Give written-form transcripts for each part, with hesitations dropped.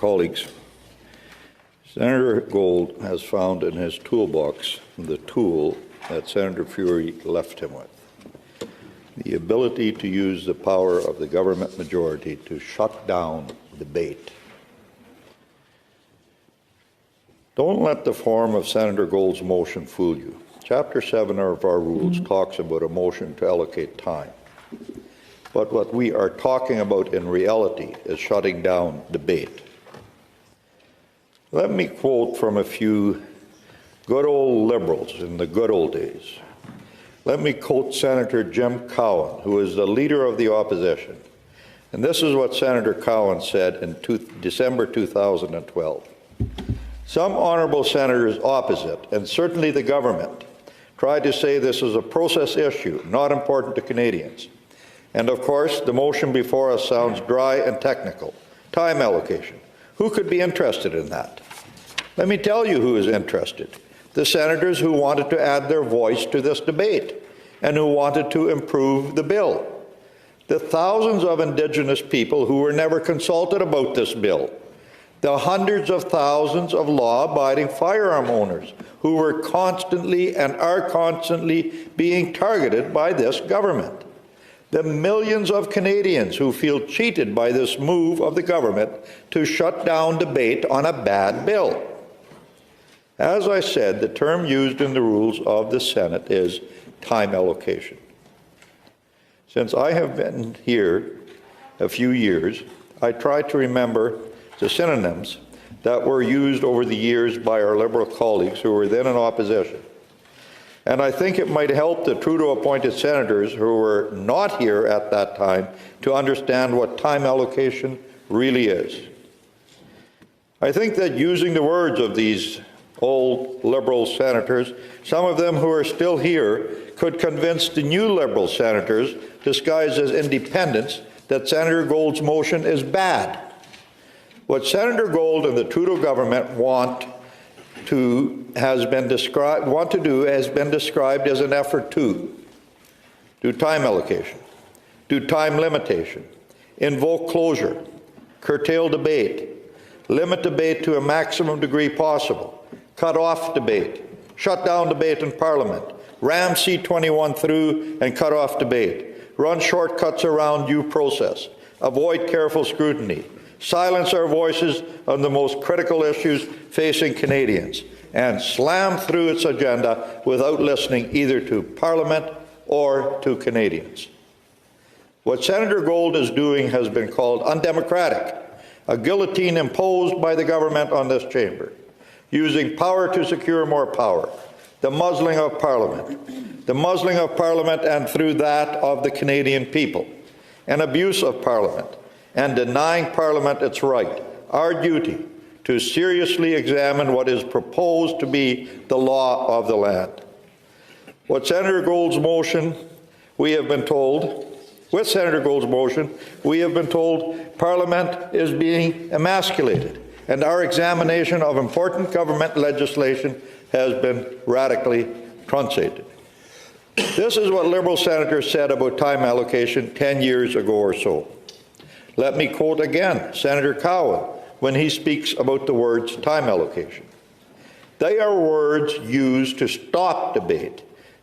colleagues, Senator Gold has found in his toolbox the tool that Senator Furey left him with, the ability to use the power of the government majority to shut down debate. Don't let the form of Senator Gold's motion fool you. Chapter 7 of our rules talks about a motion to allocate time. But what we are talking about in reality is shutting down debate. Let me quote from a few good old Liberals in the good old days. Let me quote Senator Jim Cowan, who is the leader of the opposition. And this is what Senator Cowan said in December 2012. Some honourable senators opposite, and certainly the government, tried to say this is a process issue, not important to Canadians. And of course, the motion before us sounds dry and technical. Time allocation. Who could be interested in that? Let me tell you who is interested. The senators who wanted to add their voice to this debate and who wanted to improve the bill. The thousands of Indigenous people who were never consulted about this bill. The hundreds of thousands of law-abiding firearm owners who were constantly and are constantly being targeted by this government. The millions of Canadians who feel cheated by this move of the government to shut down debate on a bad bill. As I said, the term used in the rules of the Senate is time allocation. Since I have been here a few years, I try to remember the synonyms that were used over the years by our Liberal colleagues who were then in opposition. And I think it might help the Trudeau-appointed senators who were not here at that time to understand what time allocation really is. I think that using the words of these old Liberal senators, some of them who are still here, could convince the new Liberal senators, disguised as independents, that Senator Gold's motion is bad. What Senator Gold and the Trudeau government want to do has been described as an effort to do time allocation, do time limitation, invoke closure, curtail debate, limit debate to a maximum degree possible, cut off debate, shut down debate in Parliament, ram C-21 through and cut off debate, run shortcuts around due process, avoid careful scrutiny, silence our voices on the most critical issues facing Canadians, and slam through its agenda without listening either to Parliament or to Canadians. What Senator Gold is doing has been called undemocratic, a guillotine imposed by the government on this chamber, using power to secure more power, the muzzling of Parliament and through that of the Canadian people, an abuse of Parliament, and denying Parliament its right, our duty, to seriously examine what is proposed to be the law of the land. With Senator Gold's motion, we have been told Parliament is being emasculated, and our examination of important government legislation has been radically truncated. This is what Liberal senators said about time allocation 10 years ago or so. Let me quote again Senator Cowan when he speaks about the words time allocation. They are words used to stop debate,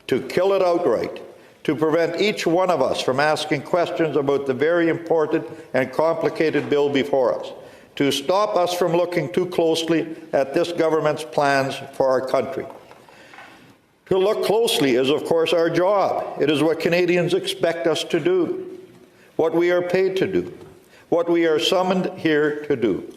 to kill it outright, to prevent each one of us from asking questions about the very important and complicated bill before us, to stop us from looking too closely at this government's plans for our country. To look closely is, of course, our job. It is what Canadians expect us to do, what we are paid to do, what we are summoned here to do.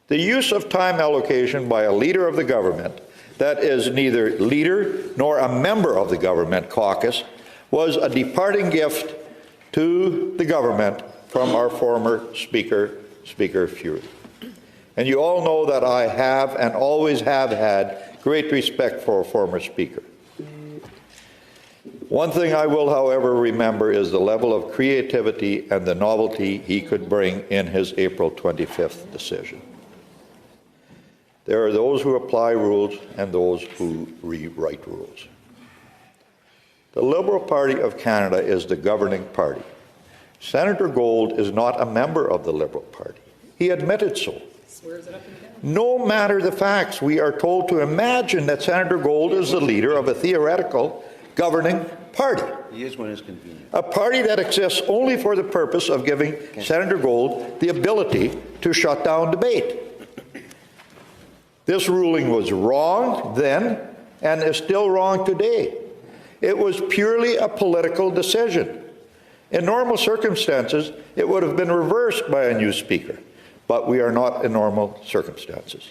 The use of time allocation by a leader of the government that is neither leader nor a member of the government caucus was a departing gift to the government from our former Speaker, Speaker Furey. And you all know that I have and always have had great respect for a former Speaker. One thing I will, however, remember is the level of creativity and the novelty he could bring in his April 25th decision. There are those who apply rules and those who rewrite rules. The Liberal Party of Canada is the governing party. Senator Gold is not a member of the Liberal Party. He admitted so. Swears it up and down. No matter the facts, we are told to imagine that Senator Gold is the leader of a theoretical governing party. He is when it's convenient. A party that exists only for the purpose of giving Senator Gold the ability to shut down debate. This ruling was wrong then and is still wrong today. It was purely a political decision. In normal circumstances, it would have been reversed by a new speaker, but we are not in normal circumstances.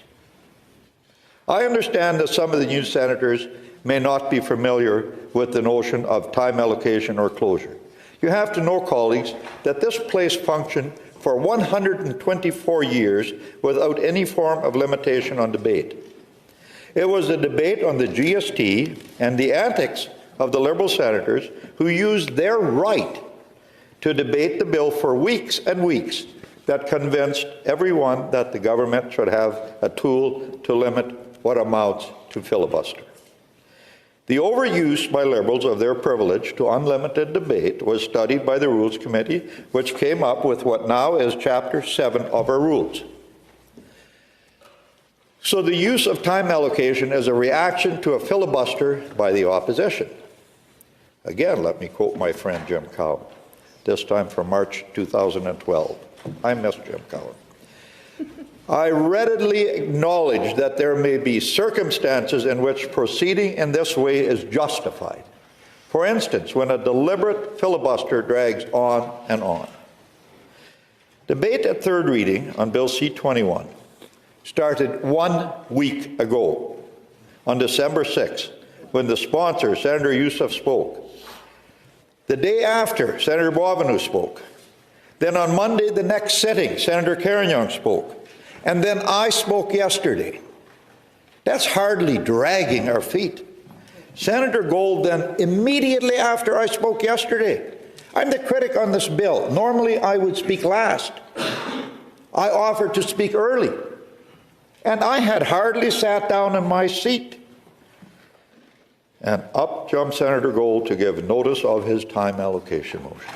I understand that some of the new senators may not be familiar with the notion of time allocation or closure. You have to know, colleagues, that this place functioned for 124 years without any form of limitation on debate. It was a debate on the GST and the antics of the Liberal senators who used their right to debate the bill for weeks and weeks that convinced everyone that the government should have a tool to limit what amounts to filibuster. The overuse by Liberals of their privilege to unlimited debate was studied by the Rules Committee, which came up with what now is Chapter 7 of our rules. So the use of time allocation is a reaction to a filibuster by the opposition. Again, let me quote my friend Jim Cowan, this time from March 2012. I miss Jim Cowan. I readily acknowledge that there may be circumstances in which proceeding in this way is justified. For instance, when a deliberate filibuster drags on and on. Debate at third reading on Bill C-21 started 1 week ago, on December 6th, when the sponsor, Senator Youssef, spoke. The day after, Senator Boisvenu spoke. Then on Monday, the next sitting, Senator Carignan spoke. And then I spoke yesterday. That's hardly dragging our feet. Senator Gold then, immediately after I spoke yesterday. I'm the critic on this bill. Normally I would speak last. I offered to speak early. And I had hardly sat down in my seat. And up jumped Senator Gold to give notice of his time allocation motion.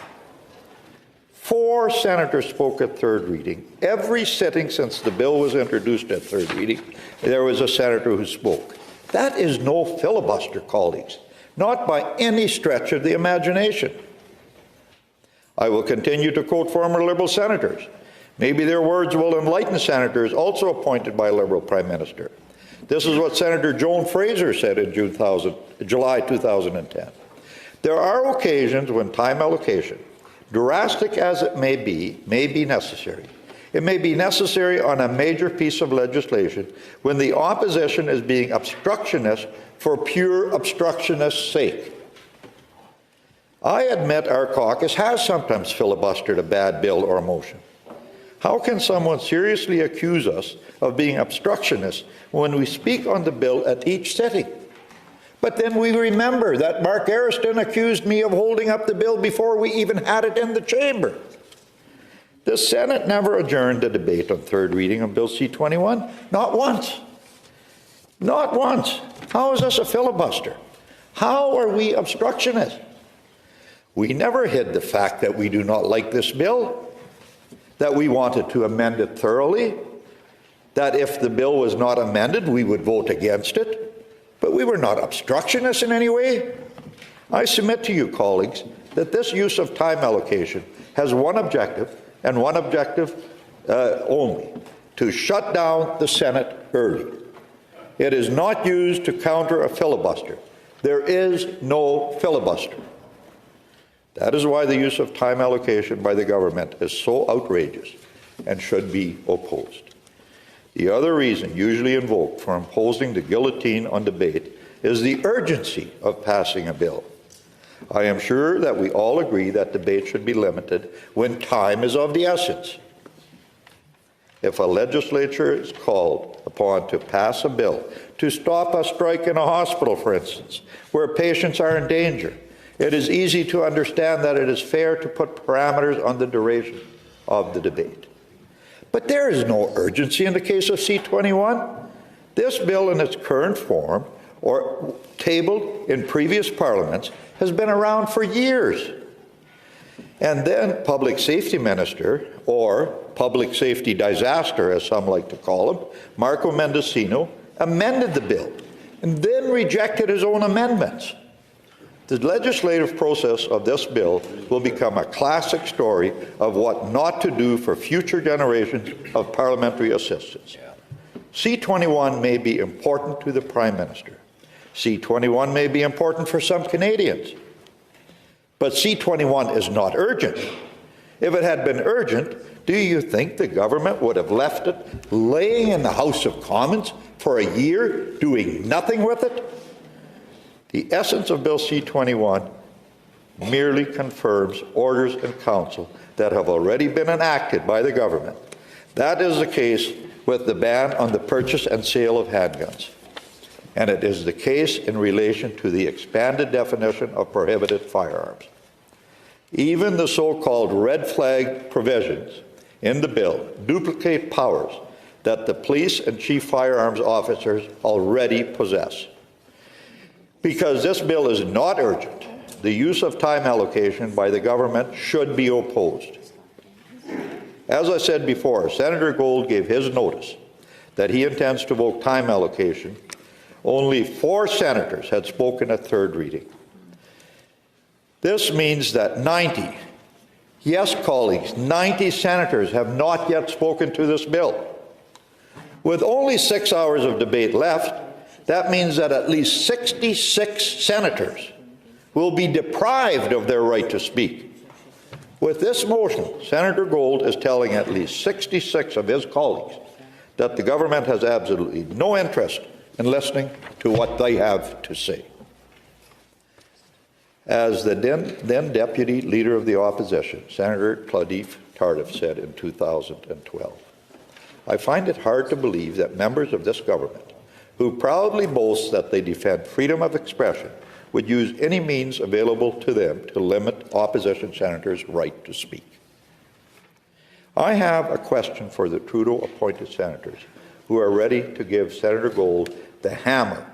4 senators spoke at third reading. Every sitting since the bill was introduced at third reading, there was a senator who spoke. That is no filibuster, colleagues, not by any stretch of the imagination. I will continue to quote former Liberal senators. Maybe their words will enlighten senators also appointed by a Liberal Prime Minister. This is what Senator Joan Fraser said in July 2010. There are occasions when time allocation, drastic as it may be necessary. It may be necessary on a major piece of legislation when the opposition is being obstructionist for pure obstructionist's sake. I admit our caucus has sometimes filibustered a bad bill or motion. How can someone seriously accuse us of being obstructionists when we speak on the bill at each sitting? But then we remember that Mark Ariston accused me of holding up the bill before we even had it in the chamber. The Senate never adjourned the debate on third reading of Bill C-21. Not once. Not once. How is this a filibuster? How are we obstructionists? We never hid the fact that we do not like this bill, that we wanted to amend it thoroughly, that if the bill was not amended, we would vote against it. But we were not obstructionists in any way. I submit to you, colleagues, that this use of time allocation has one objective, and one objective only, to shut down the Senate early. It is not used to counter a filibuster. There is no filibuster. That is why the use of time allocation by the government is so outrageous and should be opposed. The other reason usually invoked for imposing the guillotine on debate is the urgency of passing a bill. I am sure that we all agree that debate should be limited when time is of the essence. If a legislature is called upon to pass a bill to stop a strike in a hospital, for instance, where patients are in danger, it is easy to understand that it is fair to put parameters on the duration of the debate. But there is no urgency in the case of C-21. This bill in its current form, or tabled in previous parliaments, has been around for years. And then Public Safety Minister or public safety disaster, as some like to call him, Marco Mendocino, amended the bill and then rejected his own amendments. The legislative process of this bill will become a classic story of what not to do for future generations of parliamentary assistants. C-21 may be important to the Prime Minister. C-21 may be important for some Canadians. But C-21 is not urgent. If it had been urgent, do you think the government would have left it laying in the House of Commons for a year, doing nothing with it? The essence of Bill C-21 merely confirms orders in council that have already been enacted by the government. That is the case with the ban on the purchase and sale of handguns. And it is the case in relation to the expanded definition of prohibited firearms. Even the so-called red flag provisions in the bill duplicate powers that the police and chief firearms officers already possess. Because this bill is not urgent, the use of time allocation by the government should be opposed. As I said before, Senator Gold gave his notice that he intends to vote time allocation. Only 4 senators had spoken at third reading. This means that 90, yes, colleagues, 90 senators have not yet spoken to this bill. With only 6 hours of debate left, that means that at least 66 senators will be deprived of their right to speak. With this motion, Senator Gold is telling at least 66 of his colleagues that the government has absolutely no interest in listening to what they have to say. As the then Deputy Leader of the Opposition, Senator Claudie Tardif said in 2012, I find it hard to believe that members of this government, who proudly boast that they defend freedom of expression, would use any means available to them to limit opposition senators' right to speak. I have a question for the Trudeau-appointed senators who are ready to give Senator Gold the hammer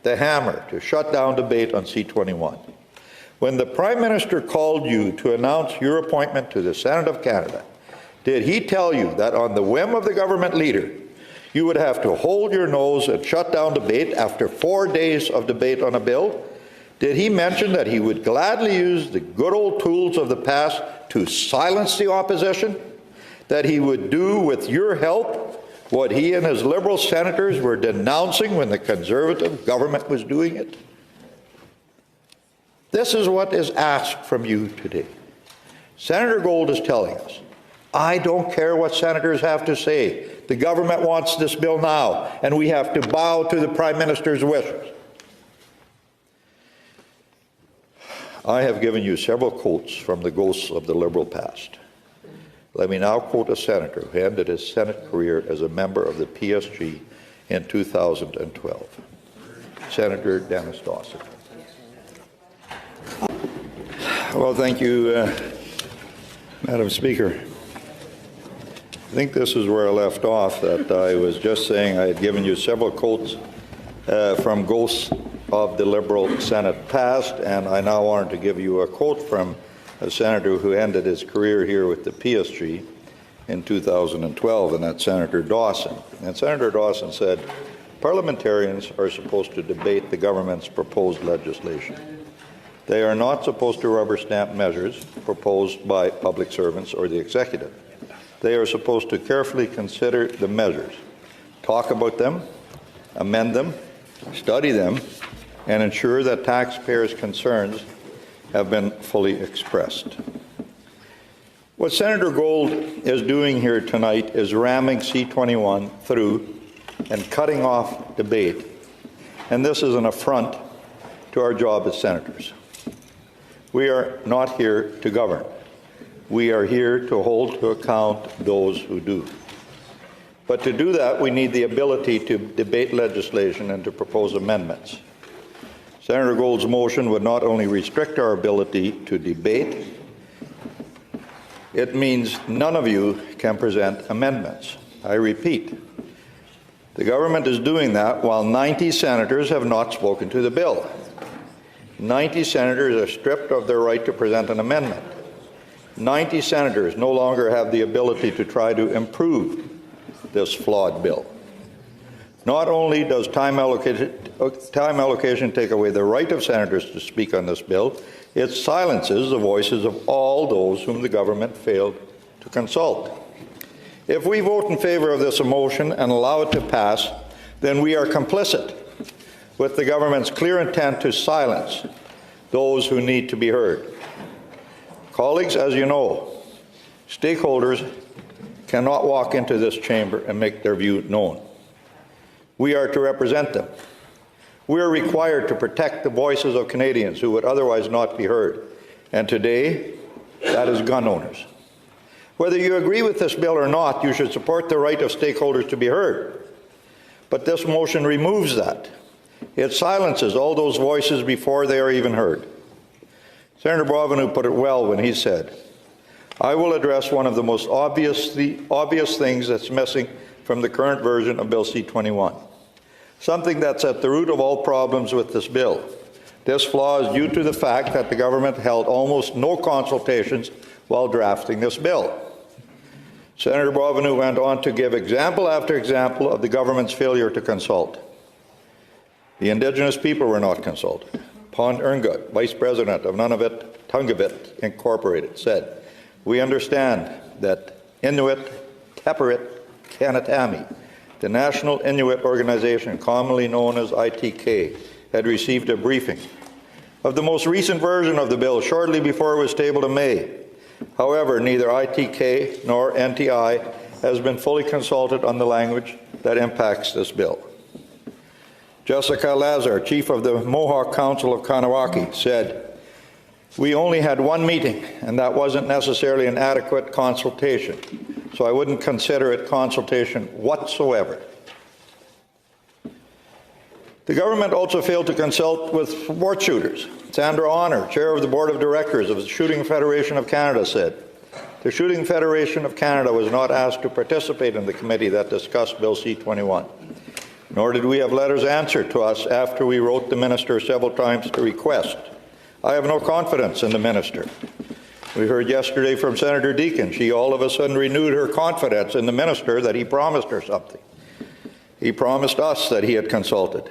to shut down debate on C-21. When the Prime Minister called you to announce your appointment to the Senate of Canada, did he tell you that on the whim of the government leader, you would have to hold your nose and shut down debate after 4 days of debate on a bill? Did he mention that he would gladly use the good old tools of the past to silence the opposition? That he would do, with your help, what he and his Liberal senators were denouncing when the Conservative government was doing it? This is what is asked from you today. Senator Gold is telling us, I don't care what senators have to say. The government wants this bill now, and we have to bow to the Prime Minister's wishes. I have given you several quotes from the ghosts of the Liberal past. Let me now quote a senator who ended his Senate career as a member of the PSG in 2012, Senator Dennis Dawson. Well, thank you, Madam Speaker. I think this is where I left off, that I was just saying I had given you several quotes from ghosts of the Liberal Senate past, and I now wanted to give you a quote from a senator who ended his career here with the PSG in 2012, and that's Senator Dawson. And Senator Dawson said, parliamentarians are supposed to debate the government's proposed legislation. They are not supposed to rubber stamp measures proposed by public servants or the executive. They are supposed to carefully consider the measures, talk about them, amend them, study them, and ensure that taxpayers' concerns have been fully expressed. What Senator Gold is doing here tonight is ramming C-21 through and cutting off debate. And this is an affront to our job as senators. We are not here to govern. We are here to hold to account those who do. But to do that, we need the ability to debate legislation and to propose amendments. Senator Gold's motion would not only restrict our ability to debate, it means none of you can present amendments. I repeat, the government is doing that while 90 senators have not spoken to the bill. 90 senators are stripped of their right to present an amendment. 90 senators no longer have the ability to try to improve this flawed bill. Not only does time allocation take away the right of senators to speak on this bill, it silences the voices of all those whom the government failed to consult. If we vote in favor of this motion and allow it to pass, then we are complicit with the government's clear intent to silence those who need to be heard. Colleagues, as you know, stakeholders cannot walk into this chamber and make their view known. We are to represent them. We are required to protect the voices of Canadians who would otherwise not be heard. And today, that is gun owners. Whether you agree with this bill or not, you should support the right of stakeholders to be heard. But this motion removes that. It silences all those voices before they are even heard. Senator Boisvenu put it well when he said, "I will address one of the most obvious things that's missing from the current version of Bill C-21, something that's at the root of all problems with this bill. This flaw is due to the fact that the government held almost no consultations while drafting this bill." Senator Boisvenu went on to give example after example of the government's failure to consult. The Indigenous people were not consulted. Pond Erngut, Vice President of Nunavut Tungavut Incorporated, said, "We understand that Inuit, Teperit, Kanatami, the National Inuit Organization, commonly known as ITK, had received a briefing of the most recent version of the bill shortly before it was tabled in May. However, neither ITK nor NTI has been fully consulted on the language that impacts this bill." Jessica Lazar, Chief of the Mohawk Council of Kanawaki, said, "We only had one meeting, and that wasn't necessarily an adequate consultation, so I wouldn't consider it consultation whatsoever." The government also failed to consult with sport shooters. Sandra Honor, Chair of the Board of Directors of the Shooting Federation of Canada, said, "The Shooting Federation of Canada was not asked to participate in the committee that discussed Bill C-21. Nor did we have letters answered to us after we wrote the minister several times to request. I have no confidence in the minister." We heard yesterday from Senator Deakin. She all of a sudden renewed her confidence in the minister that he promised her something. He promised us that he had consulted.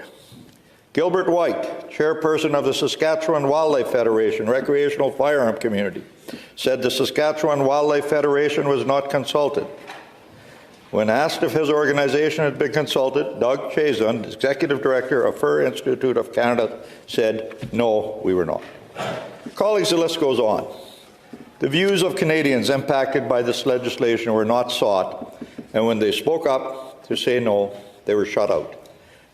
Gilbert White, chairperson of the Saskatchewan Wildlife Federation recreational firearm community, said the Saskatchewan Wildlife Federation was not consulted. When asked if his organization had been consulted, Doug Chazon, executive director of Fur Institute of Canada, said, "No, we were not." Colleagues, the list goes on. The views of Canadians impacted by this legislation were not sought, and when they spoke up to say no, they were shut out.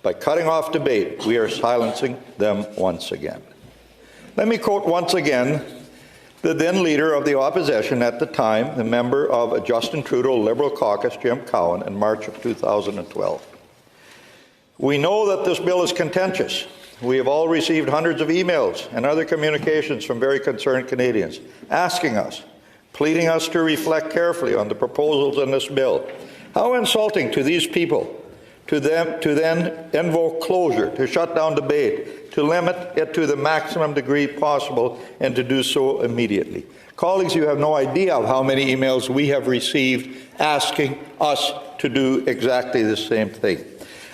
By cutting off debate, we are silencing them once again. Let me quote once again the then leader of the opposition at the time, the member of Justin Trudeau Liberal Caucus, Jim Cowan, in March of 2012. "We know that this bill is contentious. We have all received hundreds of emails and other communications from very concerned Canadians asking us, pleading us to reflect carefully on the proposals in this bill. How insulting to these people to then invoke closure, to shut down debate, to limit it to the maximum degree possible, and to do so immediately." Colleagues, you have no idea of how many emails we have received asking us to do exactly the same thing.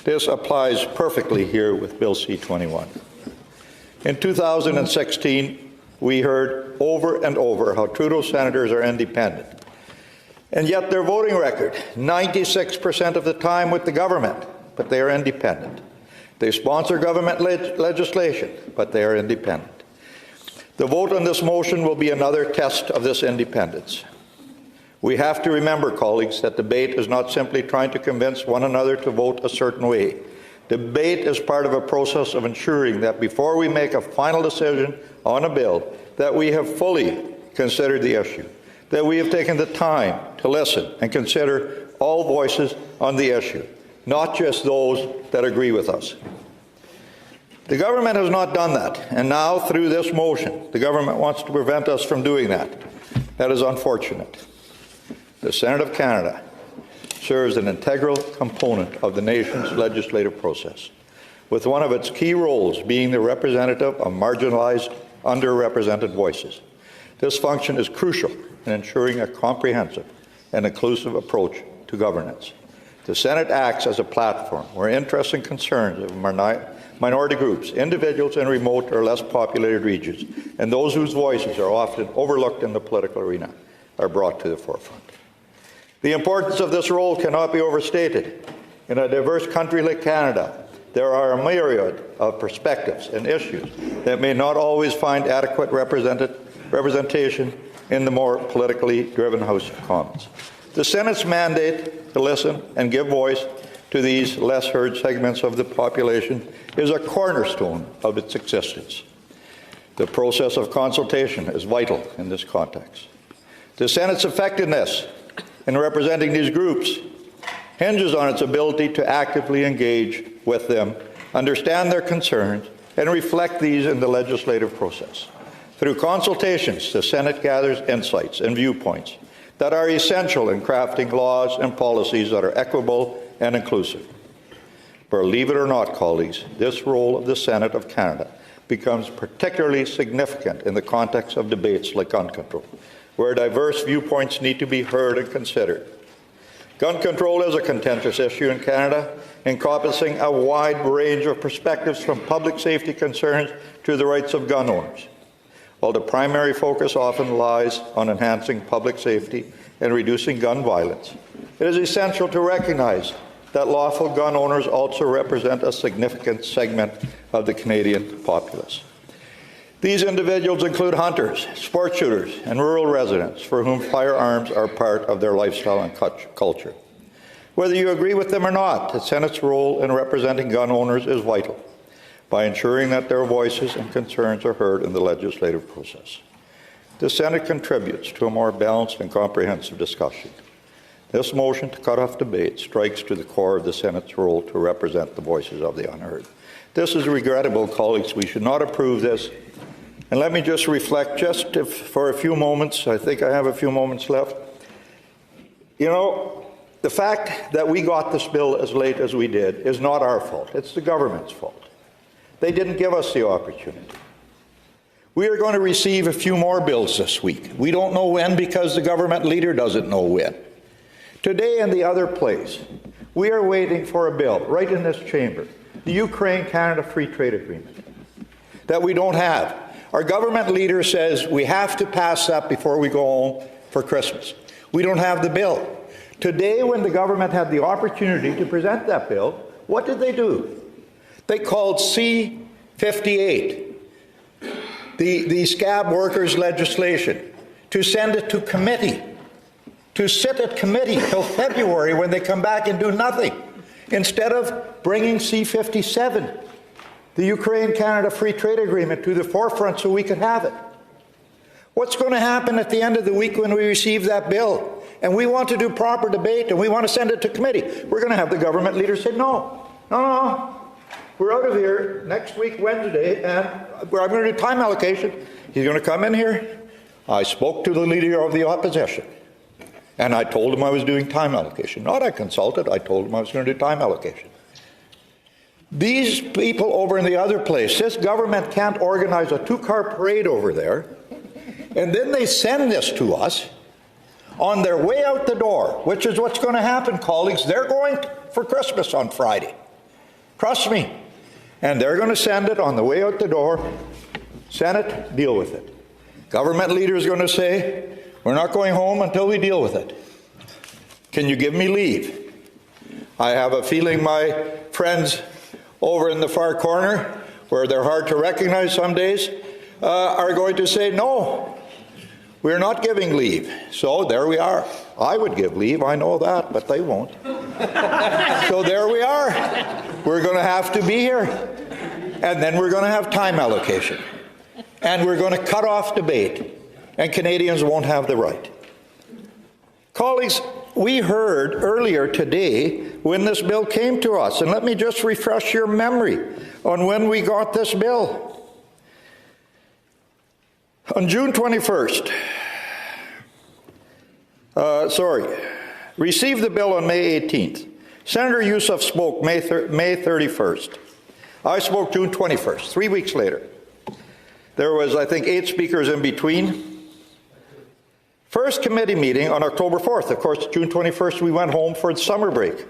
This applies perfectly here with Bill C-21. In 2016, we heard over and over how Trudeau senators are independent. And yet their voting record, 96% of the time with the government, but they are independent. They sponsor government legislation, but they are independent. The vote on this motion will be another test of this independence. We have to remember, colleagues, that debate is not simply trying to convince one another to vote a certain way. Debate is part of a process of ensuring that before we make a final decision on a bill, that we have fully considered the issue, that we have taken the time to listen and consider all voices on the issue, not just those that agree with us. The government has not done that, and now through this motion, the government wants to prevent us from doing that. That is unfortunate. The Senate of Canada serves an integral component of the nation's legislative process, with one of its key roles being the representative of marginalized, underrepresented voices. This function is crucial in ensuring a comprehensive and inclusive approach to governance. The Senate acts as a platform where interests and concerns of minority groups, individuals in remote or less populated regions, and those whose voices are often overlooked in the political arena are brought to the forefront. The importance of this role cannot be overstated. In a diverse country like Canada, there are a myriad of perspectives and issues that may not always find adequate representation in the more politically driven House of Commons. The Senate's mandate to listen and give voice to these less heard segments of the population is a cornerstone of its existence. The process of consultation is vital in this context. The Senate's effectiveness in representing these groups hinges on its ability to actively engage with them, understand their concerns, and reflect these in the legislative process. Through consultations, the Senate gathers insights and viewpoints that are essential in crafting laws and policies that are equitable and inclusive. Believe it or not, colleagues, this role of the Senate of Canada becomes particularly significant in the context of debates like gun control, where diverse viewpoints need to be heard and considered. Gun control is a contentious issue in Canada, encompassing a wide range of perspectives from public safety concerns to the rights of gun owners. While the primary focus often lies on enhancing public safety and reducing gun violence, it is essential to recognize that lawful gun owners also represent a significant segment of the Canadian populace. These individuals include hunters, sport shooters, and rural residents for whom firearms are part of their lifestyle and culture. Whether you agree with them or not, the Senate's role in representing gun owners is vital by ensuring that their voices and concerns are heard in the legislative process. The Senate contributes to a more balanced and comprehensive discussion. This motion to cut off debate strikes to the core of the Senate's role to represent the voices of the unheard. This is regrettable, colleagues. We should not approve this. And let me just reflect for a few moments. I think I have a few moments left. You know, the fact that we got this bill as late as we did is not our fault. It's the government's fault. They didn't give us the opportunity. We are going to receive a few more bills this week. We don't know when because the government leader doesn't know when. Today in the other place, we are waiting for a bill right in this chamber, the Ukraine-Canada Free Trade Agreement, that we don't have. Our government leader says we have to pass that before we go home for Christmas. We don't have the bill. Today, when the government had the opportunity to present that bill, what did they do? They called C-58, the scab workers legislation, to send it to committee, to sit at committee till February when they come back and do nothing, instead of bringing C-57, the Ukraine-Canada Free Trade Agreement, to the forefront so we could have it. What's going to happen at the end of the week when we receive that bill and we want to do proper debate and we want to send it to committee? We're going to have the government leader say, no, we're out of here next week, Wednesday, and I'm going to do time allocation. He's going to come in here. I spoke to the leader of the opposition, and I told him I was doing time allocation. Not I consulted, I told him I was going to do time allocation. These people over in the other place, this government can't organize a two-car parade over there, and then they send this to us on their way out the door, which is what's going to happen, colleagues. They're going for Christmas on Friday. Trust me. And they're going to send it on the way out the door. Senate, deal with it. Government leader is going to say, we're not going home until we deal with it. Can you give me leave? I have a feeling my friends over in the far corner, where they're hard to recognize some days, are going to say, no, we're not giving leave. So there we are. I would give leave, I know that, but they won't. So there we are. We're going to have to be here. And then we're going to have time allocation. And we're going to cut off debate. And Canadians won't have the right. Colleagues, we heard earlier today when this bill came to us, and let me just refresh your memory on when we got this bill. On June 21st, received the bill on May 18th. Senator Youssef spoke May 31st. I spoke June 21st, 3 weeks later. There was, I think, 8 speakers in between. First committee meeting on October 4th. Of course, June 21st, we went home for summer break.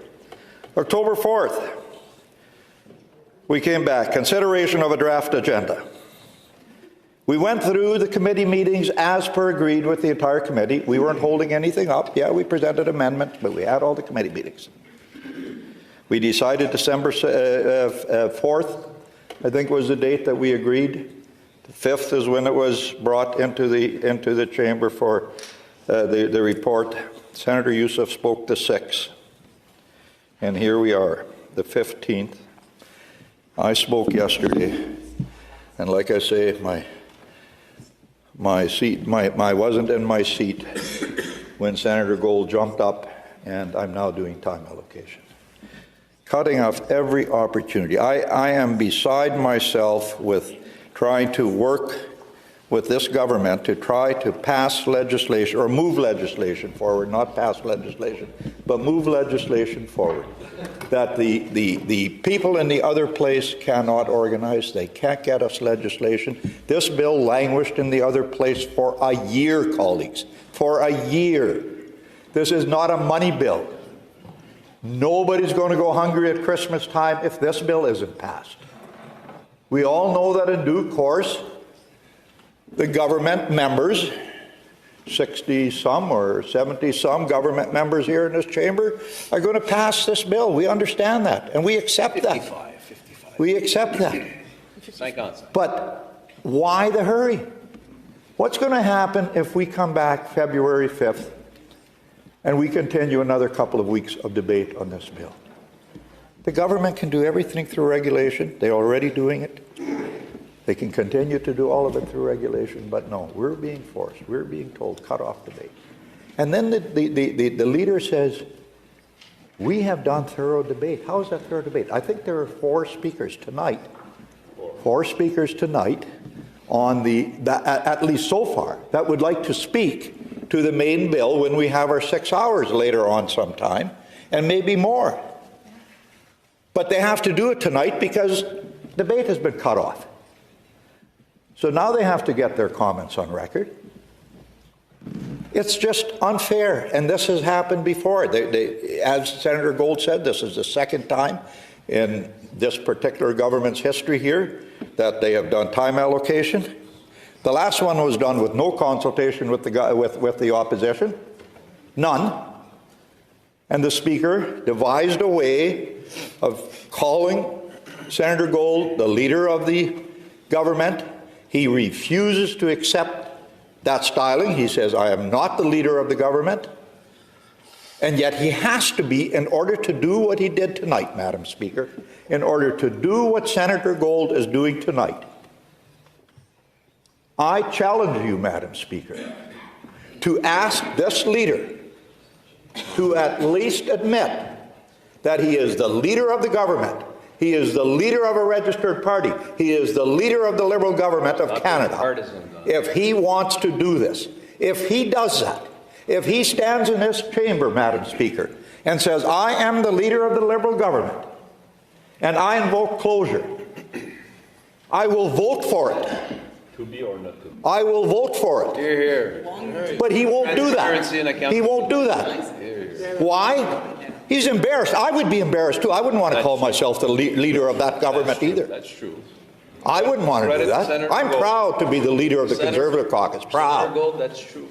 October 4th, we came back. Consideration of a draft agenda. We went through the committee meetings as per agreed with the entire committee. We weren't holding anything up. Yeah, we presented amendments, but we had all the committee meetings. We decided December 4th, I think was the date that we agreed. The 5th is when it was brought into the chamber for the report. Senator Youssef spoke the 6th. And here we are, the 15th. I spoke yesterday. And like I say, I wasn't in my seat when Senator Gold jumped up, and I'm now doing time allocation. Cutting off every opportunity. I am beside myself with trying to work with this government to try to pass legislation, or move legislation forward, not pass legislation, but move legislation forward, that the people in the other place cannot organize. They can't get us legislation. This bill languished in the other place for a year, colleagues, for a year. This is not a money bill. Nobody's going to go hungry at Christmas time if this bill isn't passed. We all know that in due course, the government members, 60-some or 70-some government members here in this chamber, are going to pass this bill. We understand that, and we accept 55. We accept that. But why the hurry? What's going to happen if we come back February 5th and we continue another couple of weeks of debate on this bill? The government can do everything through regulation. They're already doing it. They can continue to do all of it through regulation, but no, we're being forced. We're being told, cut off debate. And then the leader says, we have done thorough debate. How is that thorough debate? I think there are four speakers tonight on at least so far, that would like to speak to the main bill when we have our 6 hours later on sometime, and maybe more. But they have to do it tonight because debate has been cut off. So now they have to get their comments on record. It's just unfair, and this has happened before. As Senator Gold said, this is the second time in this particular government's history here that they have done time allocation. The last one was done with no consultation with the opposition, none. And the Speaker devised a way of calling Senator Gold the leader of the government. He refuses to accept that styling. He says, I am not the leader of the government. And yet he has to be in order to do what he did tonight, Madam Speaker, in order to do what Senator Gold is doing tonight. I challenge you, Madam Speaker, to ask this leader to at least admit that he is the leader of the government. He is the leader of a registered party. He is the leader of the Liberal government of Canada. If he wants to do this, if he does that, if he stands in this chamber, Madam Speaker, and says, I am the leader of the Liberal government, and I invoke closure, I will vote for it. To be or not to be. I will vote for it. Hear, hear. But he won't do that. He won't do that. Hear. Why? He's embarrassed. I would be embarrassed too. I wouldn't want to call myself the leader of that government either. That's true. I wouldn't want to do that. I'm proud to be the leader of the Conservative caucus. Proud. Senator Gold, that's true.